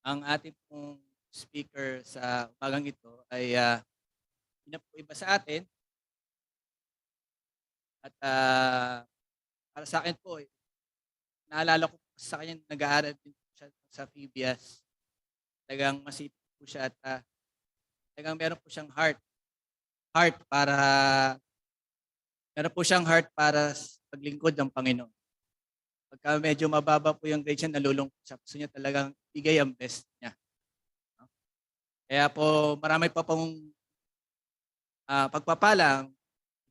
Ang ating pong speaker sa umagang ito ay hindi na po iba sa atin at para sa akin po, naalala ko po sa kanya nag-aaral din po siya sa PBS. Talagang masipag po siya at talagang meron po siyang heart para meron po siyang heart para sa paglingkod ng Panginoon. Pagka medyo mababa po yung grade niya, nalulungkot siya. Gusto niya talagang bigay ang best niya. No? Kaya po marami pa pong pagpapala ang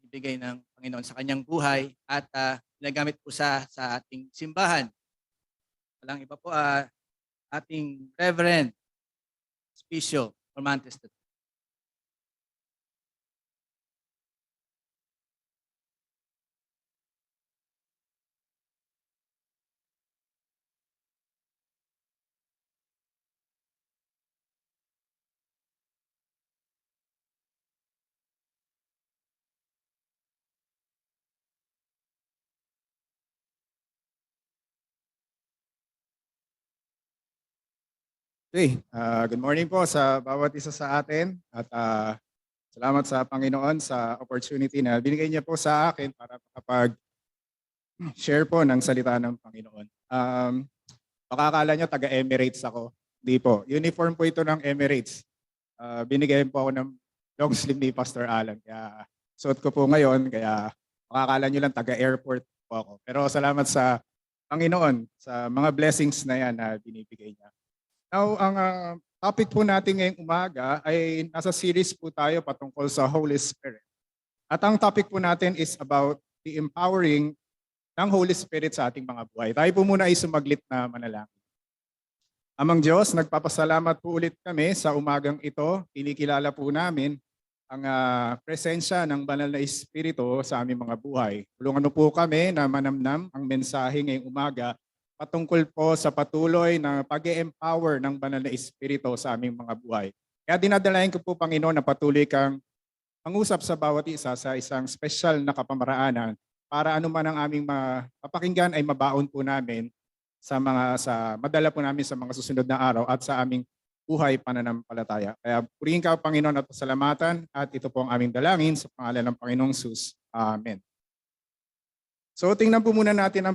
ibigay ng Panginoon sa kanyang buhay at ginagamit po sa ating simbahan. Walang iba po, ating Reverend Spicio Formantes. Okay, good morning po sa bawat isa sa atin at salamat sa Panginoon sa opportunity na binigay niya po sa akin para makapag-share po ng salita ng Panginoon. Baka akala niyo taga-Emirates ako. Hindi po. Uniform po ito ng Emirates. Binigay po ako ng long sleeve ni Pastor Alan. Kaya suot ko po ngayon. Kaya makakala niyo lang taga-airport po ako. Pero salamat sa Panginoon sa mga blessings na yan na binibigay niya. Now, ang topic po natin ngayong umaga ay nasa series po tayo patungkol sa Holy Spirit. At ang topic po natin is about the empowering ng Holy Spirit sa ating mga buhay. Tayo po muna ay sumaglit na manalangin. Amang Diyos, nagpapasalamat po ulit kami sa umagang ito. Kinikilala po namin ang presensya ng banal na Espiritu sa aming mga buhay. Tulungan mo po kami na manamnam ang mensahe ngayong umaga patungkol po sa patuloy na pag-empower ng banal na Espiritu sa aming mga buhay. Kaya dinadalayan ko po, Panginoon, na patuloy kang mangusap sa bawat isa sa isang special na kapamaraanan para anuman ang aming mapapakinggan ay mabaon po namin sa madala po namin sa mga susunod na araw at sa aming buhay pananampalataya. Kaya purihin ka, Panginoon, at pasalamatan at ito po ang aming dalangin sa pangalan ng Panginoong Jesus. Amen. So tingnan po muna natin ang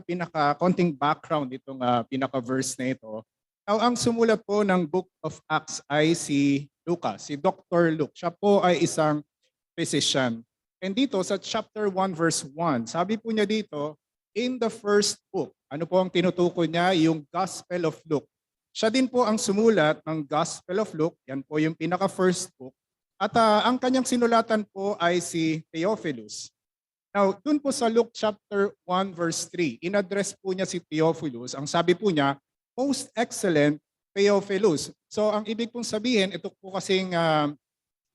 konting background itong pinaka-verse na ito. Now, ang sumulat po ng Book of Acts ay si Lucas, si Dr. Luke. Siya po ay isang physician. And dito sa chapter 1 verse 1, sabi po niya dito, in the first book, ano po ang tinutukoy niya? Yung Gospel of Luke. Siya din po ang sumulat ng Gospel of Luke. Yan po yung pinaka-first book. At ang kanyang sinulatan po ay si Theophilus. Now, dun po sa Luke chapter 1 verse 3, in-address po niya si Theophilus. Ang sabi po niya, most excellent Theophilus. So ang ibig pong sabihin, ito po kasing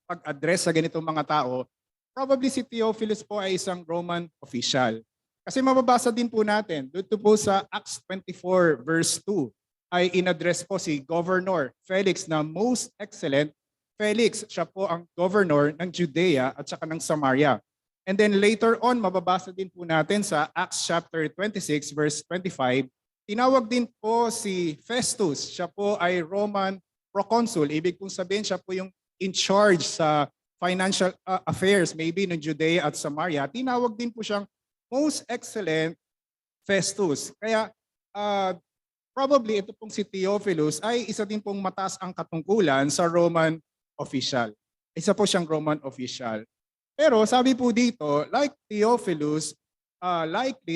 pag-address sa ganitong mga tao, probably si Theophilus po ay isang Roman official. Kasi mababasa din po natin, dito po sa Acts 24 verse 2, ay in-address po si Governor Felix na most excellent Felix. Siya po ang governor ng Judea at saka ng Samaria. And then later on, mababasa din po natin sa Acts chapter 26 verse 25, tinawag din po si Festus. Siya po ay Roman proconsul. Ibig pong sabihin, siya po yung in charge sa financial affairs, maybe ng Judea at Samaria. Tinawag din po siyang most excellent Festus. Kaya probably ito pong si Theophilus ay isa din pong mataas ang katungkulan sa Roman official. Isa po siyang Roman official. Pero sabi po dito, likely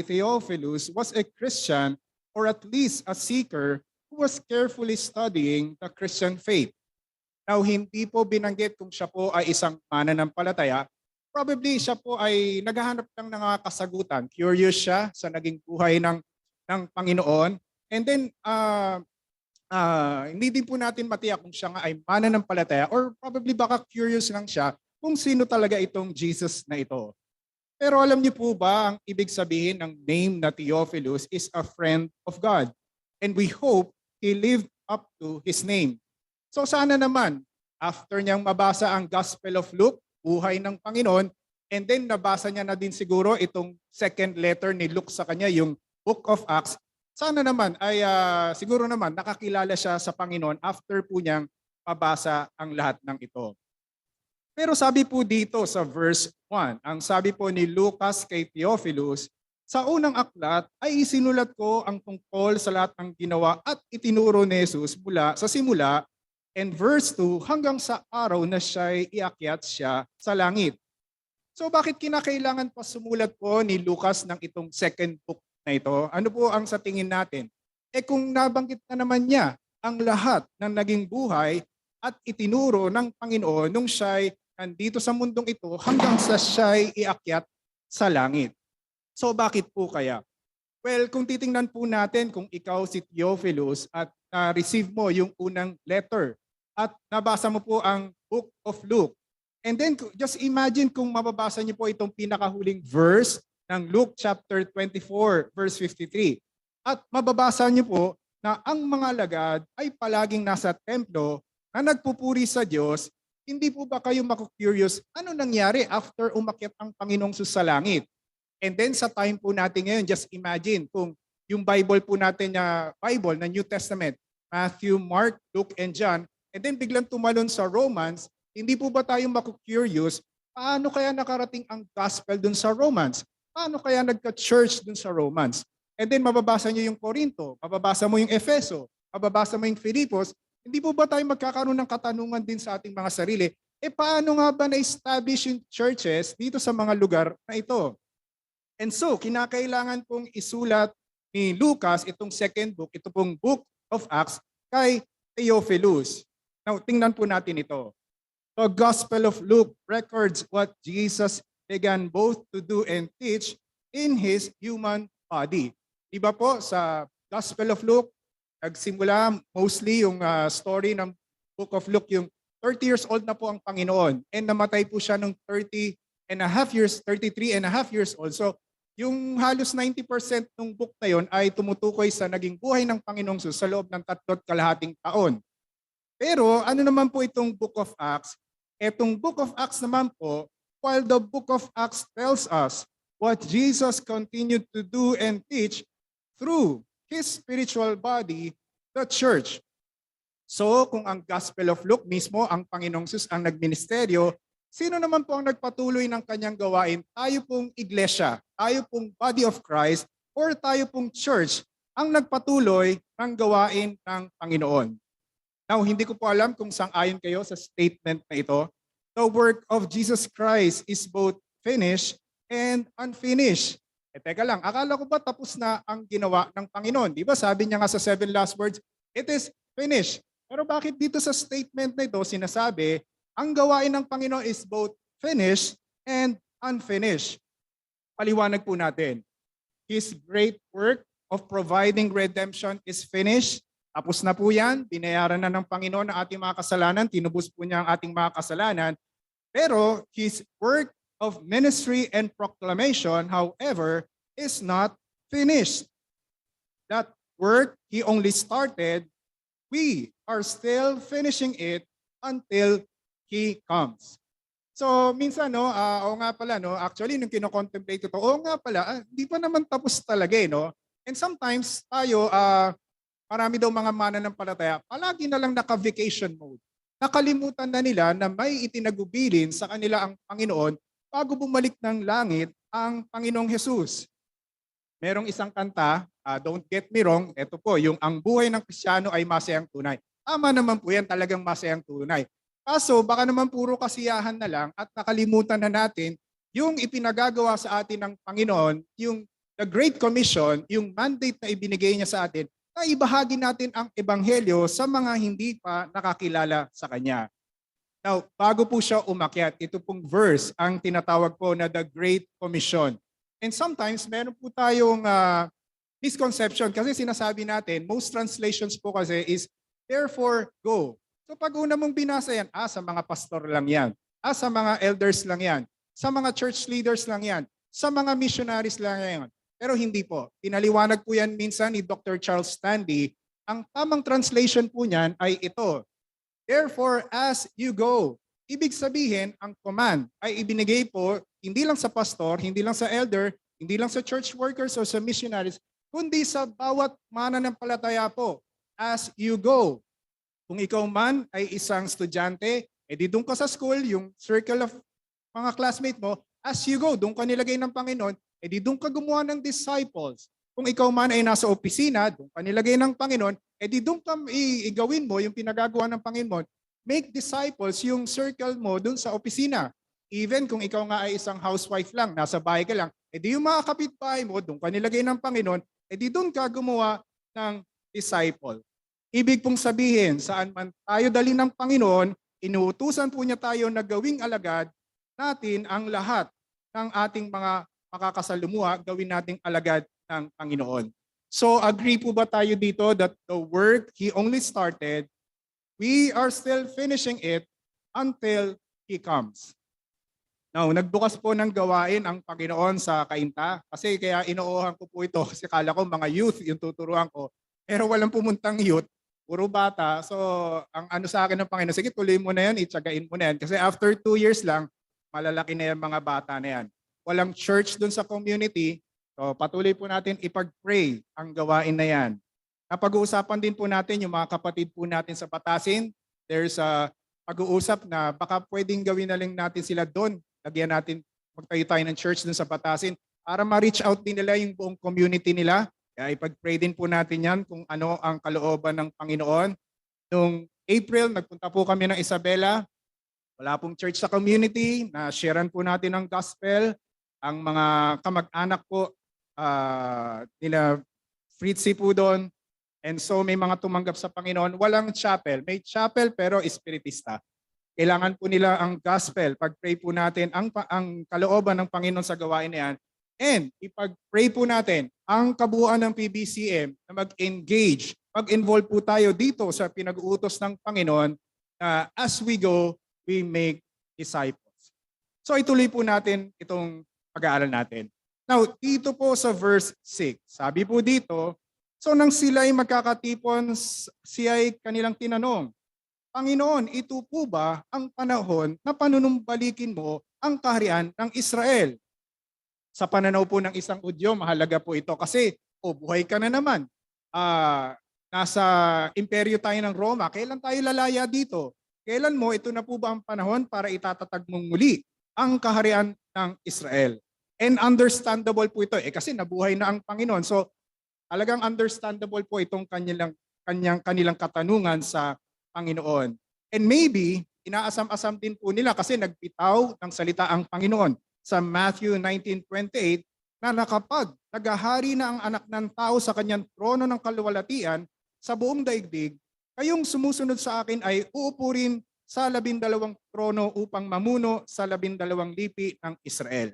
Theophilus was a Christian or at least a seeker who was carefully studying the Christian faith. Now, hindi po binanggit kung siya po ay isang mananampalataya. Probably siya po ay naghahanap lang ng mga kasagutan. Curious siya sa naging buhay ng Panginoon. And then, hindi din po natin matiyak kung siya nga ay mananampalataya or probably baka curious lang siya kung sino talaga itong Jesus na ito. Pero alam niyo po ba, ang ibig sabihin ng name na Theophilus is a friend of God. And we hope he lived up to his name. So sana naman, after niyang mabasa ang Gospel of Luke, buhay ng Panginoon, and then nabasa niya na din siguro itong second letter ni Luke sa kanya, yung Book of Acts, sana naman ay siguro naman nakakilala siya sa Panginoon after po niyang mabasa ang lahat ng ito. Pero sabi po dito sa verse 1, ang sabi po ni Lucas kay Theophilus, sa unang aklat ay isinulat ko ang tungkol sa lahat ng ginawa at itinuro ni Jesus mula sa simula, and verse 2 hanggang sa araw na siya'y iakyat siya sa langit. So bakit kinakailangan pa sumulat po ni Lucas ng itong second book na ito? Ano po ang sa tingin natin? Kung nabanggit na naman niya ang lahat ng naging buhay at itinuro ng Panginoon nung siya'y nandito sa mundong ito hanggang sa siya'y iakyat sa langit. So bakit po kaya? Well, kung titingnan po natin kung ikaw si Theophilus at na-receive mo yung unang letter at nabasa mo po ang Book of Luke, and then just imagine kung mababasa niyo po itong pinakahuling verse ng Luke chapter 24 verse 53. At mababasa niyo po na ang mga alagad ay palaging nasa templo na nagpupuri sa Diyos. Hindi po ba kayo maku-curious ano nangyari after umakyat ang Panginoong Hesus sa langit? And then sa time po natin ngayon, just imagine kung yung Bible po natin na Bible na New Testament, Matthew, Mark, Luke, and John, and then biglang tumalon sa Romans, hindi po ba tayo maku-curious paano kaya nakarating ang gospel dun sa Romans? Paano kaya nagka-church dun sa Romans? And then mababasa niyo yung Corinto, mababasa mo yung Efeso, mababasa mo yung Filipos, hindi po ba tayo magkakaroon ng katanungan din sa ating mga sarili, paano nga ba na-establish yung churches dito sa mga lugar na ito? And so, kinakailangan pong isulat ni Lucas itong second book, ito pong Book of Acts, kay Theophilus. Now, tingnan po natin ito. The Gospel of Luke records what Jesus began both to do and teach in His human body. Diba po sa Gospel of Luke, nagsimula mostly yung story ng Book of Luke, yung 30 years old na po ang Panginoon and namatay po siya nung 33 and a half years old. So yung halos 90% ng book na yon ay tumutukoy sa naging buhay ng Panginoong Hesus sa loob ng 3.5 taon. Pero ano naman po itong Book of Acts? Itong Book of Acts naman po, while the Book of Acts tells us what Jesus continued to do and teach through His spiritual body, the church. So kung ang Gospel of Luke mismo, ang Panginoong Hesus ang nagministeryo, sino naman po ang nagpatuloy ng kanyang gawain? Tayo pong iglesia, tayo pong body of Christ, or tayo pong church ang nagpatuloy ng gawain ng Panginoon. Now, hindi ko po alam kung sang-ayon kayo sa statement na ito. The work of Jesus Christ is both finished and unfinished. Teka lang, akala ko ba tapos na ang ginawa ng Panginoon? Di ba sabi niya nga sa 7 last words, it is finished. Pero bakit dito sa statement na ito sinasabi, ang gawain ng Panginoon is both finished and unfinished? Paliwanag po natin. His great work of providing redemption is finished. Tapos na po yan, binayaran na ng Panginoon ang ating mga kasalanan, tinubos po niya ang ating mga kasalanan. Pero His work of ministry and proclamation, however, is not finished. That work He only started, we are still finishing it until He comes. So minsan oo nga pala actually nung kino-contemplate ito, oo nga pala, hindi pa naman tapos talaga And sometimes tayo marami daw mga mananampalataya, palagi na lang naka-vacation mode. Nakalimutan na nila na may itinagubilin sa kanila ang Panginoon bago bumalik ng langit ang Panginoong Hesus. Merong isang kanta, don't get me wrong, ito po, yung ang buhay ng Kristiyano ay masayang tunay. Tama naman po yan, talagang masayang tunay. Kaso baka naman puro kasiyahan na lang at nakalimutan na natin yung ipinagagawa sa atin ng Panginoon, yung the Great Commission, yung mandate na ibinigay niya sa atin, na ibahagi natin ang Ebanghelyo sa mga hindi pa nakakilala sa Kanya. Now, bago po siya umakyat, ito pong verse ang tinatawag po na the Great Commission. And sometimes meron po tayong misconception kasi sinasabi natin, most translations po kasi is, therefore go. So pag una mong binasa yan, sa mga pastor lang yan, sa mga elders lang yan, sa mga church leaders lang yan, sa mga missionaries lang yan. Pero hindi po. Pinaliwanag po yan minsan ni Dr. Charles Stanley. Ang tamang translation po niyan ay ito. Therefore, as you go. Ibig sabihin, ang command ay ibinigay po hindi lang sa pastor, hindi lang sa elder, hindi lang sa church workers o sa missionaries, kundi sa bawat mananampalataya po as you go. Kung ikaw man ay isang estudyante, edi doon ka sa school, yung circle of mga classmate mo, as you go, doon ka nilagay ng Panginoon, edi doon ka gumawa ng disciples. Kung ikaw man ay nasa opisina, doon ka nilagay ng Panginoon, edi doon ka igawin mo yung pinagagawa ng Panginoon. Make disciples yung circle mo doon sa opisina. Even kung ikaw nga ay isang housewife lang, nasa bahay ka lang, edi yung mga kapitbahay mo, doon ka nilagay ng Panginoon, edi doon ka gumawa ng disciple. Ibig pong sabihin, saan man tayo dali ng Panginoon, inuutusan po niya tayo na gawing alagad natin ang lahat ng ating mga makakasalumuha, gawin nating alagad ng Panginoon. So agree po ba tayo dito that the work He only started, we are still finishing it until He comes. Now, nagbukas po ng gawain ang Panginoon sa Kainta kasi kaya inoohan ko po ito kasi kala ko mga youth yung tuturuan ko. Pero walang pumuntang youth, puro bata. So, ang ano sa akin ng Panginoon, sige tuloy mo na yan, itsagain mo na yan. Kasi after 2 years lang, malalaki na yan mga bata na yan. Walang church dun sa community. So, patuloy po natin ipag-pray ang gawain na yan. Napag-uusapan din po natin yung mga kapatid po natin sa Batasin. There's a pag-uusap na baka pwedeng gawin na lang natin sila doon. Lagyan natin, magtayo tayo ng church dun sa Batasin para ma-reach out din nila yung buong community nila. Kaya ipag-pray din po natin yan kung ano ang kalooban ng Panginoon. Noong April, nagpunta po kami ng Isabela. Wala pong church sa community. Na-sharean po natin ang gospel. Ang mga kamag-anak po, nila Fritzy po doon. And so may mga tumanggap sa Panginoon. Walang chapel. May chapel pero espiritista. Kailangan po nila ang gospel. Pag-pray po natin ang kalooban ng Panginoon sa gawain na yan. And ipag-pray po natin ang kabuuan ng PBCM na mag-engage, mag-involve po tayo dito sa pinag-uutos ng Panginoon na as we go, we make disciples. So ituloy po natin itong pag-aaral natin. Now, dito po sa verse 6, sabi po dito, so nang sila ay magkakatipon, siya ay kanilang tinanong, Panginoon, ito po ba ang panahon na panunumbalikin mo ang kaharian ng Israel? Sa pananaw po ng isang Hudyo, mahalaga po ito kasi, buhay ka na naman. Nasa imperyo tayo ng Roma, kailan tayo lalaya dito? Kailan mo, ito na po ba ang panahon para itatatag mong muli ang kaharian ng Israel? And understandable po ito, kasi nabuhay na ang Panginoon. So talagang understandable po itong kanilang katanungan sa Panginoon. And maybe, inaasam-asam din po nila kasi nagbitaw ng salita ang Panginoon sa Matthew 19:28 na naghahari na ang anak ng tao sa kanyang trono ng kaluwalhatian sa buong daigdig, kayong sumusunod sa akin ay uupo rin sa 12 trono upang mamuno sa 12 lipi ng Israel.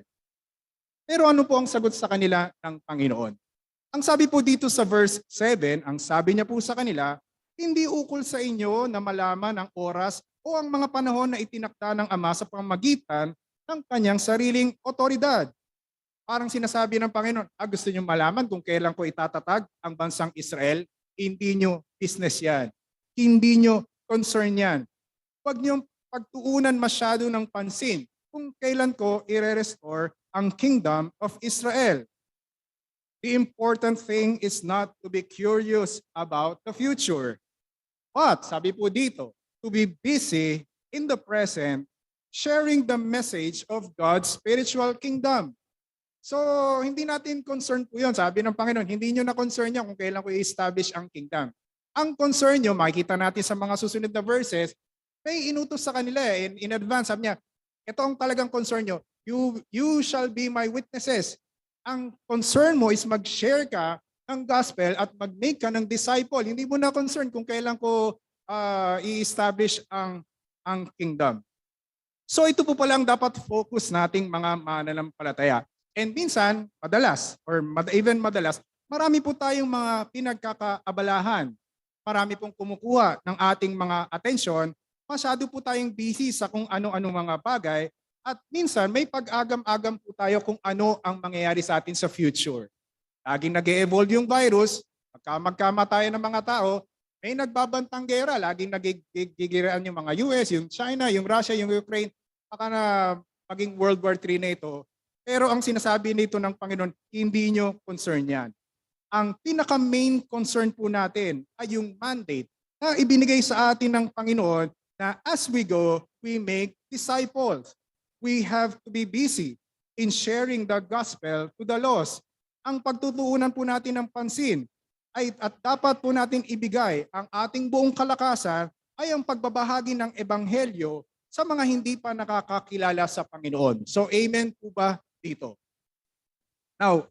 Pero ano po ang sagot sa kanila ng Panginoon? Ang sabi po dito sa verse 7, ang sabi niya po sa kanila, hindi ukol sa inyo na malaman ang oras o ang mga panahon na itinakda ng Ama sa pamamagitan ng kanyang sariling otoridad. Parang sinasabi ng Panginoon, gusto niyo malaman kung kailan ko itatatag ang bansang Israel? Hindi niyo business yan. Hindi niyo concern yan. Huwag niyo pagtuunan masyado ng pansin kung kailan ko i-restore ang kingdom of Israel. The important thing is not to be curious about the future. But, sabi po dito, to be busy in the present, sharing the message of God's spiritual kingdom. So, hindi natin concern po yun. Sabi ng Panginoon, hindi nyo na concern nyo kung kailan ko i-establish ang kingdom. Ang concern nyo, makikita natin sa mga susunod na verses, may inutos sa kanila in advance. Sabi niya, ito ang talagang concern nyo. You shall be my witnesses. Ang concern mo is mag-share ka ng gospel at mag-make ka ng disciple. Hindi mo na concern kung kailan ko i-establish ang kingdom. So ito po pala ang dapat focus nating mga mananampalataya. And minsan, madalas, marami po tayong mga pinagkakaabalahan. Marami pong kumukuha ng ating mga atensyon. Masyado po tayong busy sa kung ano-ano mga bagay. At minsan, may pag-agam-agam po tayo kung ano ang mangyayari sa atin sa future. Laging nag-e-evolve yung virus, magkamatayan ng mga tao, may nagbabantang gera, laging nagigiraan yung mga US, yung China, yung Russia, yung Ukraine, baka na maging World War III na ito. Pero ang sinasabi nito ng Panginoon, hindi nyo concern yan. ang pinaka-main concern po natin ay yung mandate na ibinigay sa atin ng Panginoon na as we go, we make disciples. We have to be busy in sharing the gospel to the lost. Ang pagtutuunan po natin ng pansin at dapat po natin ibigay ang ating buong kalakasan ay ang pagbabahagi ng ebanghelyo sa mga hindi pa nakakakilala sa Panginoon. So amen po ba dito? Now,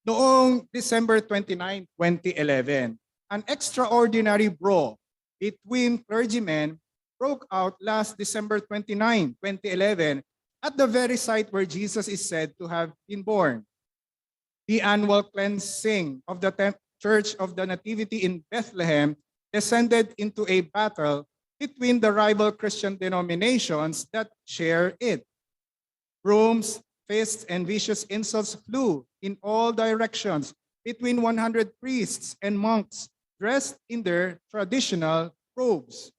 noong December 29, 2011, an extraordinary brawl between clergymen broke out last December 29, 2011 at the very site where Jesus is said to have been born. The annual cleansing of the Church of the Nativity in Bethlehem descended into a battle between the rival Christian denominations that share it. Brooms, fists, and vicious insults flew in all directions between 100 priests and monks dressed in their traditional robes.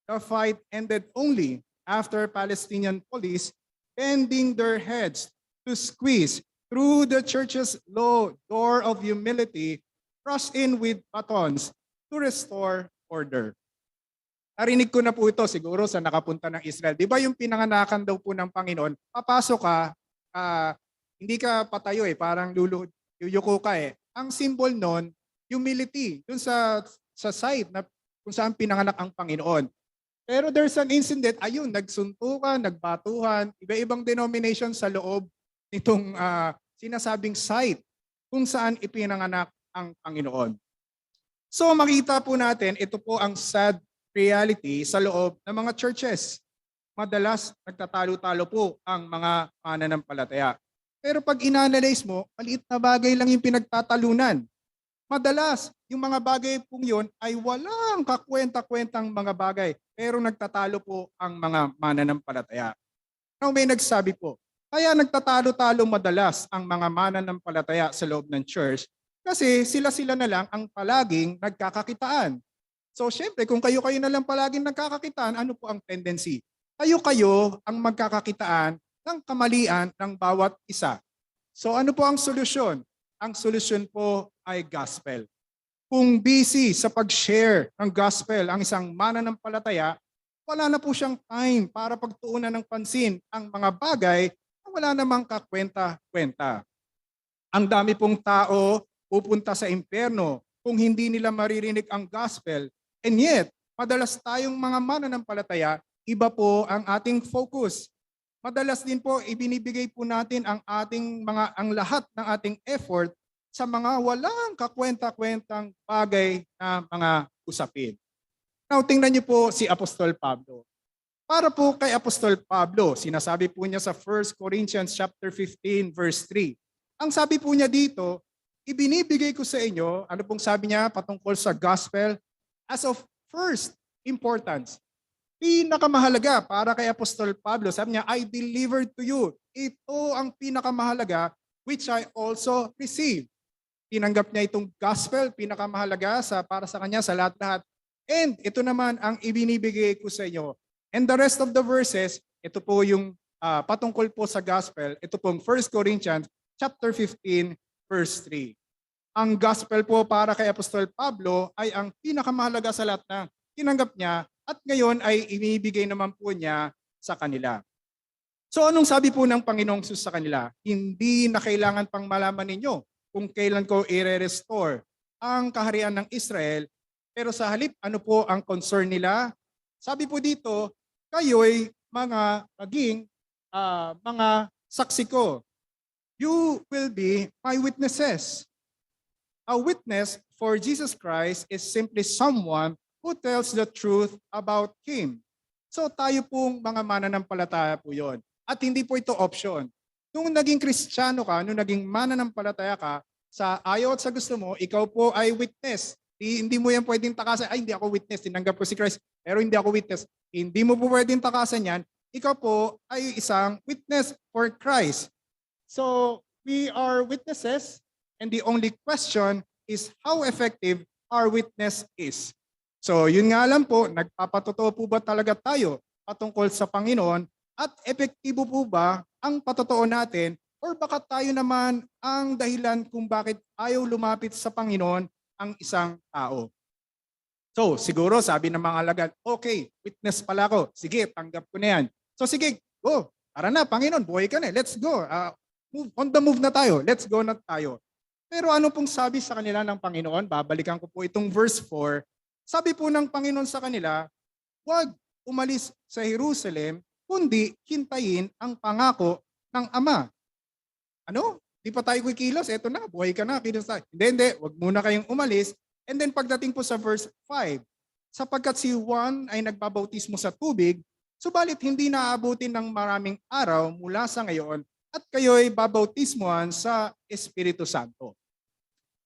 The fight ended only after Palestinian police bending their heads to squeeze through the church's low door of humility, rushed in with batons to restore order. Narinig ko na po ito siguro sa nakapunta ng Israel. Di ba yung pinanganakan daw po ng Panginoon, papasok ka, hindi ka patayo parang yuyuko ka Ang symbol nun, humility, dun sa site na kung saan pinanganak ang Panginoon. Pero there's an incident, ayun, nagsuntukan, nagbatuhan, iba-ibang denomination sa loob nitong sinasabing site kung saan ipinanganak ang Panginoon. So makita po natin, ito po ang sad reality sa loob ng mga churches. Madalas nagtatalo-talo po ang mga mananampalataya. Pero pag inanalyze mo, maliit na bagay lang yung pinagtatalunan. Madalas, yung mga bagay pong yun ay walang kakwenta-kwentang mga bagay, pero nagtatalo po ang mga mananampalataya. Now may nagsabi po, kaya nagtatalo-talo madalas ang mga mananampalataya sa loob ng church kasi sila-sila na lang ang palaging nagkakakitaan. So syempre, kung kayo-kayo na lang palaging nagkakakitaan, ano po ang tendency? Kayo-kayo ang magkakakitaan ng kamalian ng bawat isa. So ano po ang solusyon? Ang solusyon po ay gospel. Kung busy sa pag-share ng gospel ang isang mananampalataya, wala na po siyang time para pagtuunan ng pansin ang mga bagay na wala namang kakwenta-kwenta. Ang dami pong tao pupunta sa impyerno kung hindi nila maririnig ang gospel. And yet, madalas tayong mga mananampalataya, iba po ang ating focus. Madalas din po ibinibigay po natin ang lahat ng ating effort sa mga walang kakwenta-kwentang bagay na mga usapin. Now, tingnan niyo po si Apostol Pablo. Para po kay Apostol Pablo, sinasabi po niya sa 1 Corinthians chapter 15 verse 3. Ang sabi po niya dito, ibinibigay ko sa inyo, ano pong sabi niya patungkol sa gospel, as of first importance. Pinakamahalaga para kay Apostol Pablo, sabi niya, I delivered to you. Ito ang pinakamahalaga which I also received. Tinanggap niya itong gospel, pinakamahalaga para sa kanya sa lahat-lahat. And ito naman ang ibinibigay ko sa inyo. And the rest of the verses, ito po yung patungkol po sa gospel. Ito pong 1 Corinthians chapter 15 verse 3. Ang gospel po para kay Apostol Pablo ay ang pinakamahalaga sa lahat na tinanggap niya at ngayon ay inibigay naman po niya sa kanila. So anong sabi po ng Panginoong Hesus sa kanila? Hindi na kailangan pang malaman ninyo kung kailan ko i-restore ang kaharian ng Israel. Pero sa halip, ano po ang concern nila? Sabi po dito, kayo'y maging mga saksi ko. You will be my witnesses. A witness for Jesus Christ is simply someone who tells the truth about Him. So tayo pong mga mananampalataya po yon. At hindi po ito option. Nung naging Kristiyano ka, nung naging mananampalataya ka, sa ayaw at sa gusto mo, ikaw po ay witness. Hindi mo yan pwedeng takasan, ay hindi ako witness, tinanggap ko si Christ, pero hindi ako witness. Hindi mo po pwedeng takasan yan. Ikaw po ay isang witness for Christ. So we are witnesses, and the only question is how effective our witness is. So yun nga lang po, nagpapatotoo po ba talaga tayo patungkol sa Panginoon at epektibo po ba ang patotoo natin Or baka tayo naman ang dahilan kung bakit ayaw lumapit sa Panginoon ang isang tao. So, siguro sabi ng mga alagad, okay, witness pala ako. Sige, tanggap ko na yan. So sige, go. Tara na, Panginoon, buhay ka na. Let's go. On the move na tayo. Let's go na tayo. Pero ano pong sabi sa kanila ng Panginoon? Babalikan ko po itong verse 4. Sabi po ng Panginoon sa kanila, huwag umalis sa Jerusalem, kundi hintayin ang pangako ng Ama. Ano? Di pa tayo kikilos, eto na, buhay ka na. Kilos tayo. Hindi, wag muna kayong umalis. And then pagdating po sa verse 5, sapagkat si Juan ay nagbabautismo sa tubig, subalit hindi naaabutin ng maraming araw mula sa ngayon at kayo'y babautismohan sa Espiritu Santo.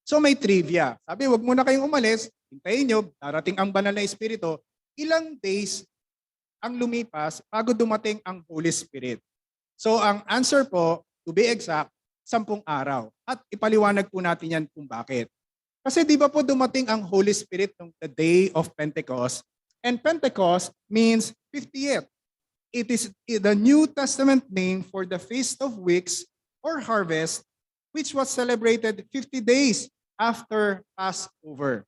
So may trivia. Sabi, wag muna kayong umalis, hintayin nyo, darating ang banal na Espiritu. Ilang days ang lumipas bago dumating ang Holy Spirit? So ang answer po, to be exact, 10 araw. At ipaliwanag po natin yan kung bakit. Kasi di ba po dumating ang Holy Spirit nung the day of Pentecost? And Pentecost means 50th. It is the New Testament name for the Feast of Weeks or Harvest, which was celebrated 50 days after Passover.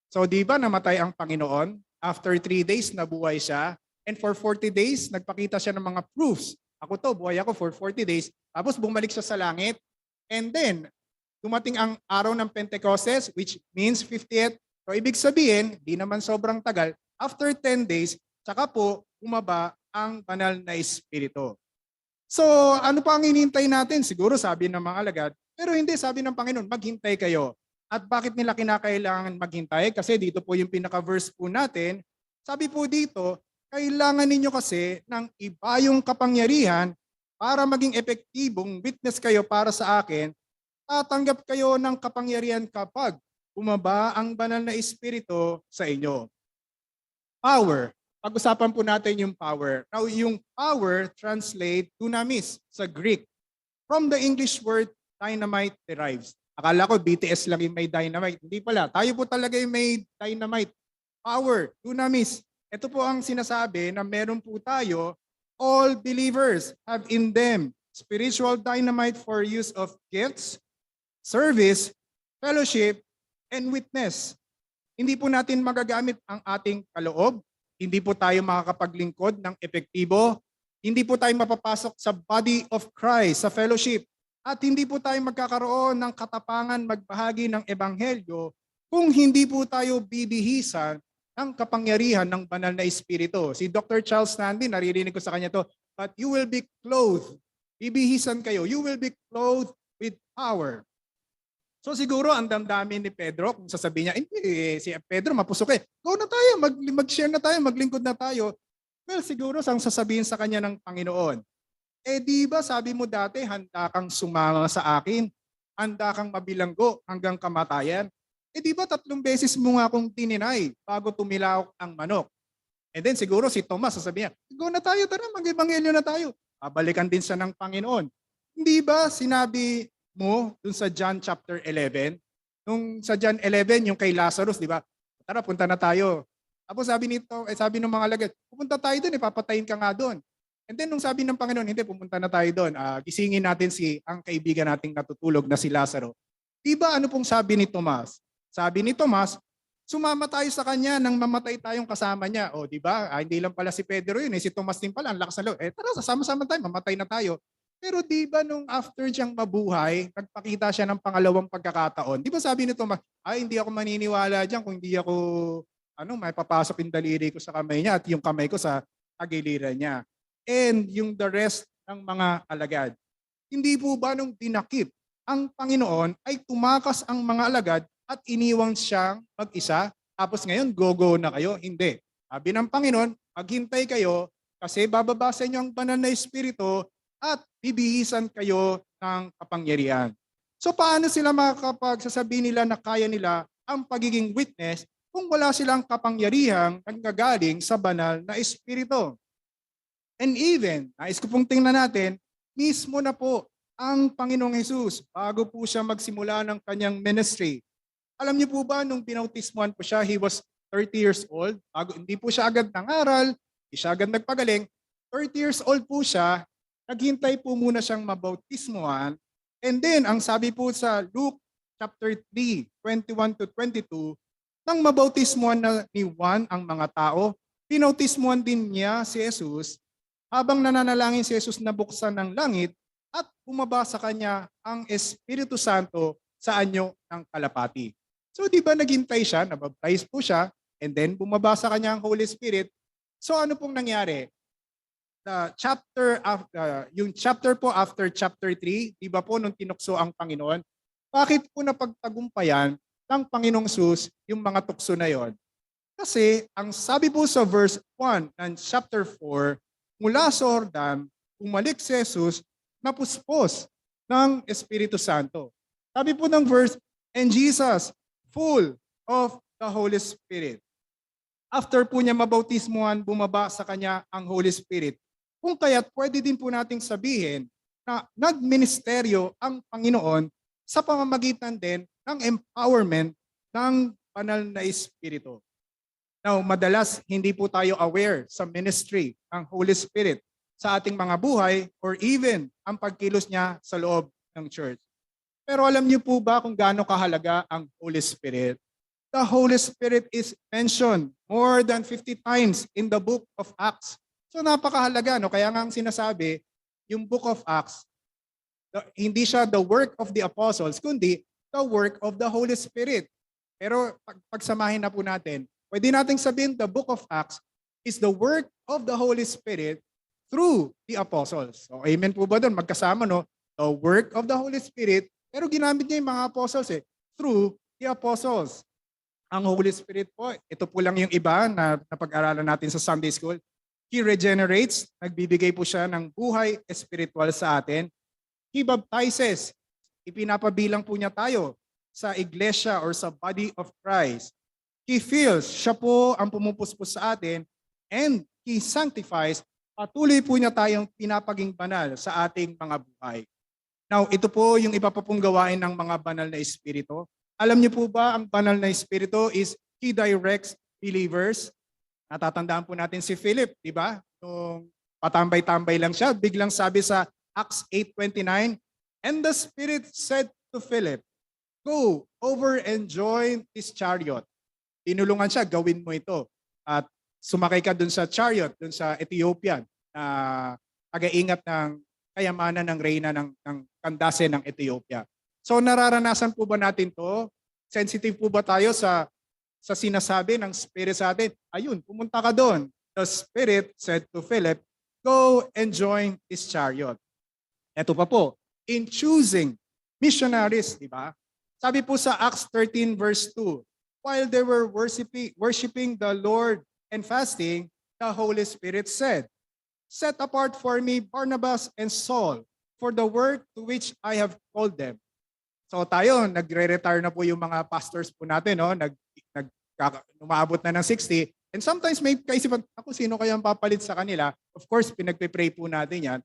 So di ba namatay ang Panginoon? After 3 days, nabuhay siya. And for 40 days, nagpakita siya ng mga proofs. Ako to, buhay ako for 40 days. Tapos bumalik siya sa langit. And then, dumating ang araw ng Pentecostes, which means 50th. So ibig sabihin, di naman sobrang tagal. After 10 days, saka po umaba ang banal na Espiritu. So ano pa ang hinihintay natin? Siguro sabi ng mga alagad, pero hindi, sabi ng Panginoon, maghintay kayo. At bakit nila kinakailangan maghintay? Kasi dito po yung pinaka-verse po natin. Sabi po dito, kailangan ninyo kasi ng iba yung kapangyarihan para maging epektibong witness kayo para sa akin. Tatanggap kayo ng kapangyarihan kapag umaba ang banal na Espiritu sa inyo. Power. Pag-usapan po natin yung power. Now, yung power translate dunamis sa Greek. From the English word dynamite derives. Akala ko BTS lang yung may dynamite. Hindi pala. Tayo po talaga yung may dynamite. Power, dunamis. Ito po ang sinasabi na meron po tayo, all believers have in them spiritual dynamite for use of gifts, service, fellowship, and witness. Hindi po natin magagamit ang ating kaloob. Hindi po tayo makakapaglingkod ng epektibo. Hindi po tayo mapapasok sa body of Christ, sa fellowship. At hindi po tayo magkakaroon ng katapangan magbahagi ng ebanghelyo kung hindi po tayo bibihisan ng kapangyarihan ng banal na Espiritu. Si Dr. Charles Stanley, naririnig ko sa kanya to, but you will be clothed. Bibihisan kayo. You will be clothed with power. So siguro ang damdamin ni Pedro, kung sasabihin niya, hindi, si Pedro mapusok eh. Go na tayo, mag-share na tayo, maglingkod na tayo. Well, siguro ang sasabihin sa kanya ng Panginoon, di ba sabi mo dati, handa kang sumama sa akin, handa kang mabilanggo hanggang kamatayan. Di ba 3 beses mo nga akong tininay bago tumilaok ang manok? And then siguro si Thomas sasabihin niya, go na tayo, tara, mag-ebanghelyo na tayo. Babalikan din siya ng Panginoon. Hindi ba sinabi mo dun sa John chapter 11, nung sa John 11, yung kay Lazarus, di ba? Tara, punta na tayo. Tapos sabi ng mga alagad, pupunta tayo doon, papatayin ka nga doon. And then nung sabi ng Panginoon, hindi, pumunta na tayo doon. Gisingin natin ang kaibigan nating natutulog na si Lazaro. Di ba ano pong sabi ni Tomas? Sabi ni Tomas, sumama tayo sa kanya nang mamatay tayong kasama niya. O di ba? Hindi lang pala si Pedro yun, si Tomas din pala, ang lakas na loob. Tara, sasama-sama tayo, mamatay na tayo. Pero di ba nung after siyang mabuhay, nagpakita siya ng pangalawang pagkakataon. Di ba sabi ni Tomas, hindi ako maniniwala diyan kung hindi ako may papasok yung daliri ko sa kamay niya at yung kamay ko sa tagiliran niya. And yung the rest ng mga alagad. Hindi po ba nung dinakip ang Panginoon ay tumakas ang mga alagad at iniwang siyang mag-isa? Tapos ngayon, go-go na kayo? Hindi. Sabi ng Panginoon, maghintay kayo kasi bababasa niyo ang banal na Espiritu at bibihisan kayo ng kapangyarihan. So paano sila makakapagsasabi nila na kaya nila ang pagiging witness kung wala silang kapangyarihang nanggagaling sa banal na Espiritu? And even, nais ko pong tingnan natin, mismo na po ang Panginoong Jesus bago po siya magsimula ng kanyang ministry. Alam niyo po ba, nung binautismuhan po siya, he was 30 years old. Hindi po siya agad nangaral, hindi siya agad nagpagaling. 30 years old po siya. naghintay po muna siyang mabautismuhan. And then, ang sabi po sa Luke chapter 3, 21 to 22, nang mabautismuhan na ni Juan ang mga tao, pinautismuhan din niya si Jesus. Habang nananalangin si Jesus, nabuksan ng langit at bumaba sa kanya ang Espiritu Santo sa anyo ng kalapati. So di ba naghintay siya, nabaptize po siya, and then bumaba sa kanya ang Holy Spirit. So ano pong nangyari? Yung chapter po after chapter 3, di ba po nung tinukso ang Panginoon, bakit po napagtagumpayan ng Panginoong Sus yung mga tukso na yon? Kasi ang sabi po sa verse 1 ng chapter 4, mula sa Jordan, umalik si Jesus, napuspos ng Espiritu Santo. Sabi po ng verse, and Jesus, full of the Holy Spirit. After po niya mabautismuhan, bumaba sa kanya ang Holy Spirit. Kung kaya't pwede din po nating sabihin na nagministeryo ang Panginoon sa pamamagitan din ng empowerment ng banal na Espiritu. Now, madalas hindi po tayo aware sa ministry ng Holy Spirit sa ating mga buhay or even ang pagkilos niya sa loob ng church. Pero alam niyo po ba kung gaano kahalaga ang Holy Spirit? The Holy Spirit is mentioned more than 50 times in the book of Acts. So napakahalaga, no? Kaya nga ang sinasabi, yung book of Acts, hindi siya the work of the apostles, kundi the work of the Holy Spirit. Pero pagsamahin na po natin, pwede nating sabihin the book of Acts is the work of the Holy Spirit through the apostles. So amen po ba doon? Magkasama, no? The work of the Holy Spirit, pero ginamit niya yung mga apostles through the apostles. Ang Holy Spirit po, ito po lang yung iba na napag-aralan natin sa Sunday School. He regenerates, nagbibigay po siya ng buhay espiritual sa atin. He baptizes, ipinapabilang po niya tayo sa iglesia or sa body of Christ. He fills, siya po ang pumupuspos sa atin, and He sanctifies, patuloy po niya tayong pinapaging banal sa ating mga buhay. Now, ito po yung iba pa pong gawain ng mga banal na espiritu. Alam niyo po ba, ang banal na espiritu is He directs believers. Natatandaan po natin si Philip, di ba? Nung patambay-tambay lang siya, biglang sabi sa Acts 8:29, and the Spirit said to Philip, go over and join this chariot. Tinulungan siya, gawin mo ito. At sumakay ka dun sa chariot, dun sa Ethiopian, na taga-ingat ng kayamanan ng reyna ng Candace ng Ethiopia. So nararanasan po ba natin to? Sensitive po ba tayo sa sinasabi ng Spirit sa atin? Ayun, pumunta ka doon. The Spirit said to Philip, go and join this chariot. Ito pa po, in choosing missionaries, di ba? Sabi po sa Acts 13 verse 2, while they were worshiping the Lord and fasting, the Holy Spirit said, set apart for me Barnabas and Saul for the work to which I have called them. So tayo, nagre-retire na po yung mga pastors po natin, no? Umaabot na ng 60. And sometimes may kaisipan, ako sino kaya ang papalit sa kanila? Of course, pinagpe-pray po natin yan.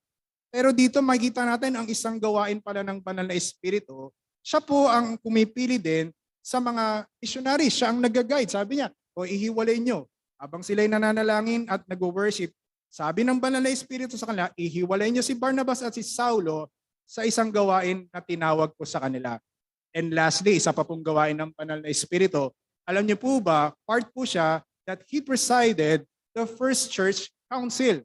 Pero dito makikita natin ang isang gawain pala ng banal na espiritu. Siya po ang pumipili din sa mga missionaries. Siya ang nag-guide. Sabi niya, o ihiwalay nyo. Habang sila'y nananalangin at nag-worship, sabi ng banal na espiritu sa kanila, ihiwalay nyo si Barnabas at si Saulo sa isang gawain na tinawag ko sa kanila. And lastly, isa pa pong gawain ng banal na espiritu. Alam niyo po ba, part po siya that he presided the first church council.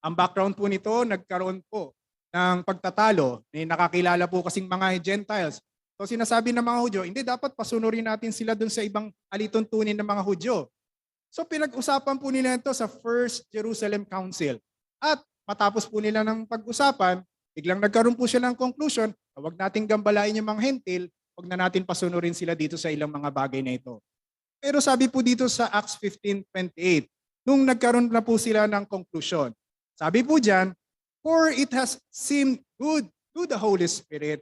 Ang background po nito, nagkaroon po ng pagtatalo. May nakakilala po kasing mga Gentiles. So sinasabi ng mga Hudyo, hindi dapat pasunurin natin sila dun sa ibang alituntunin ng mga Hudyo. So pinag-usapan po nila ito sa First Jerusalem Council. At matapos po nila ng pag-usapan, biglang nagkaroon po siya ng conclusion, huwag nating gambalain yung mga hentil, huwag na natin pasunurin sila dito sa ilang mga bagay na ito. Pero sabi po dito sa Acts 15:28, nung nagkaroon na po sila ng conclusion, sabi po dyan, for it has seemed good to the Holy Spirit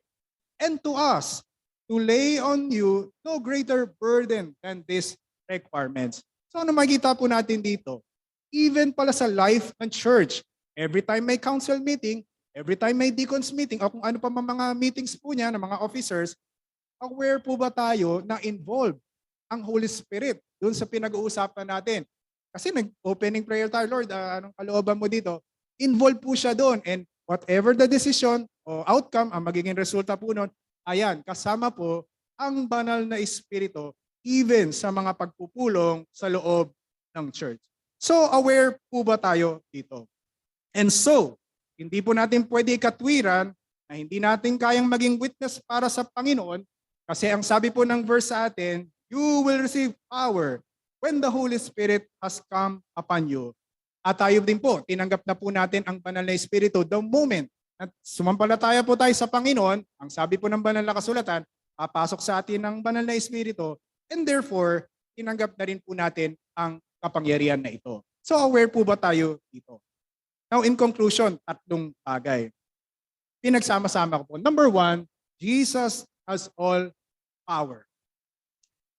and to us to lay on you no greater burden than these requirements. So ano makita po natin dito? Even pala sa life ng church, every time may council meeting, every time may deacons meeting, o kung ano pa mga meetings po niya ng mga officers, aware po ba tayo na involved ang Holy Spirit doon sa pinag-uusapan natin? Kasi nag-opening prayer tayo, Lord, anong kalooban mo dito? involved po siya doon. And whatever the decision o outcome, ang magiging resulta po nun, ayan, kasama po ang banal na Espiritu even sa mga pagpupulong sa loob ng church. So, aware po ba tayo dito? And so, hindi po natin pwede katwiran na hindi natin kayang maging witness para sa Panginoon kasi ang sabi po ng verse sa atin, you will receive power when the Holy Spirit has come upon you. At tayo din po, tinanggap na po natin ang banal na Espiritu the moment at sumampalataya po tayo sa Panginoon, ang sabi po ng banal na kasulatan, papasok sa atin ang banal na Espiritu and therefore, tinanggap na rin po natin ang kapangyarihan na ito. So aware po ba tayo dito? Now in conclusion, tatlong bagay. Pinagsama-sama ko po. Number 1, Jesus has all power.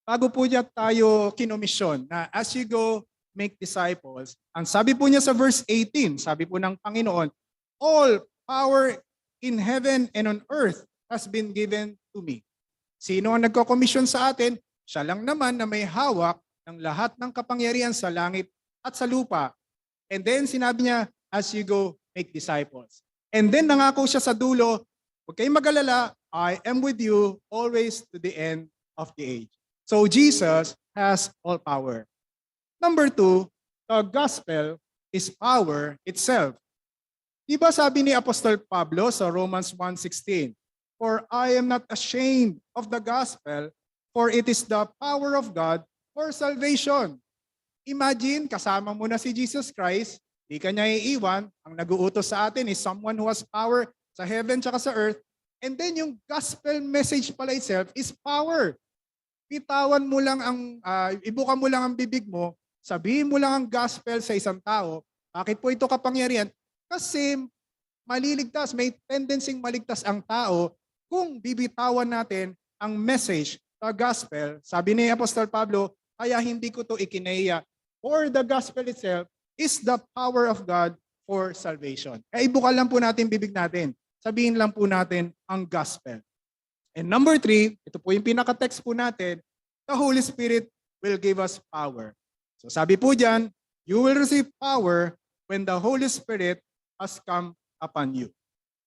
Bago po niya tayo kinomisyon na as you go, make disciples, ang sabi po niya sa verse 18, sabi po ng Panginoon, all power in heaven and on earth has been given to me. Sino ang nagko-commission sa atin? Siya lang naman na may hawak ng lahat ng kapangyarihan sa langit at sa lupa. And then sinabi niya, as you go, make disciples. And then nangako siya sa dulo, huwag kayong mag-alala, I am with you always to the end of the age. So Jesus has all power. Number 2, the gospel is power itself. Diba sabi ni Apostol Pablo sa Romans 1:16, for I am not ashamed of the gospel, for it is the power of God for salvation. Imagine, kasama mo na si Jesus Christ, di ka niya iiwan, ang nag-uutos sa atin is someone who has power sa heaven tsaka sa earth, and then yung gospel message pala itself is power. Bitawan mo lang ibuka mo lang ang bibig mo, sabihin mo lang ang gospel sa isang tao, bakit po ito kapangyarihan? Kasi maliligtas, may tendency maligtas ang tao kung bibitawan natin ang message, the gospel. Sabi ni Apostol Pablo, kaya hindi ko to ikinaya. For the gospel itself is the power of God for salvation. Kaya ibuka lang po natin bibig natin. Sabihin lang po natin ang gospel. And number 3, ito po yung pinaka-text po natin, the Holy Spirit will give us power. So sabi po dyan, you will receive power when the Holy Spirit has come upon you.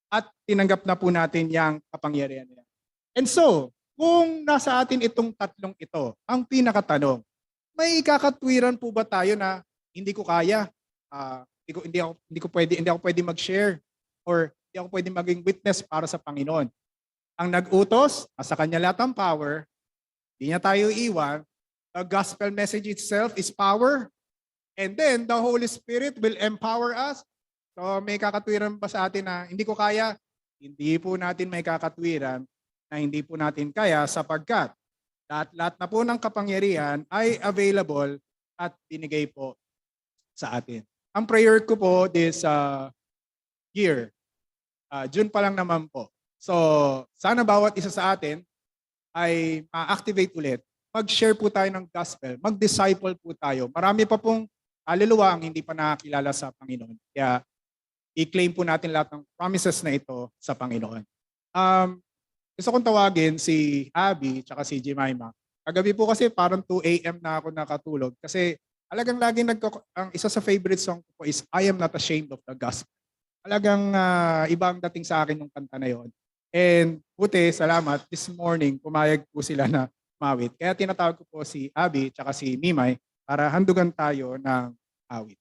At tinanggap na po natin yung kapangyarihan niya. And so, kung nasa atin itong tatlong ito, ang pinakatanong, may kakatwiran po ba tayo na hindi ko kaya, hindi ako pwede mag-share or hindi ako pwede maging witness para sa Panginoon? Ang nag-utos, nasa kanya lahat ang power, hindi niya tayo iwan. The gospel message itself is power. And then, the Holy Spirit will empower us. So, may kakatwiran ba sa atin na hindi ko kaya? Hindi po natin may kakatwiran na hindi po natin kaya sapagkat lahat na po ng kapangyarihan ay available at binigay po sa atin. Ang prayer ko po this year, June pa lang naman po. So, sana bawat isa sa atin ay ma-activate ulit. Mag-share po tayo ng gospel. Mag-disciple po tayo. Marami pa pong kaluluwa ang hindi pa nakakilala sa Panginoon. Kaya, i-claim po natin lahat ng promises na ito sa Panginoon. Gusto kong tawagin si Abby at si Jemima. Kagabi po kasi parang 2 a.m. na ako nakatulog. Kasi alagang laging ang isa sa favorite song ko is I Am Not Ashamed of the Gospel. Alagang ibang dating sa akin yung kanta na yon. And buti, salamat, this morning, pumayag po sila na mawit. Kaya tinatawag ko po si Abby at si Mimay para handugan tayo ng awit.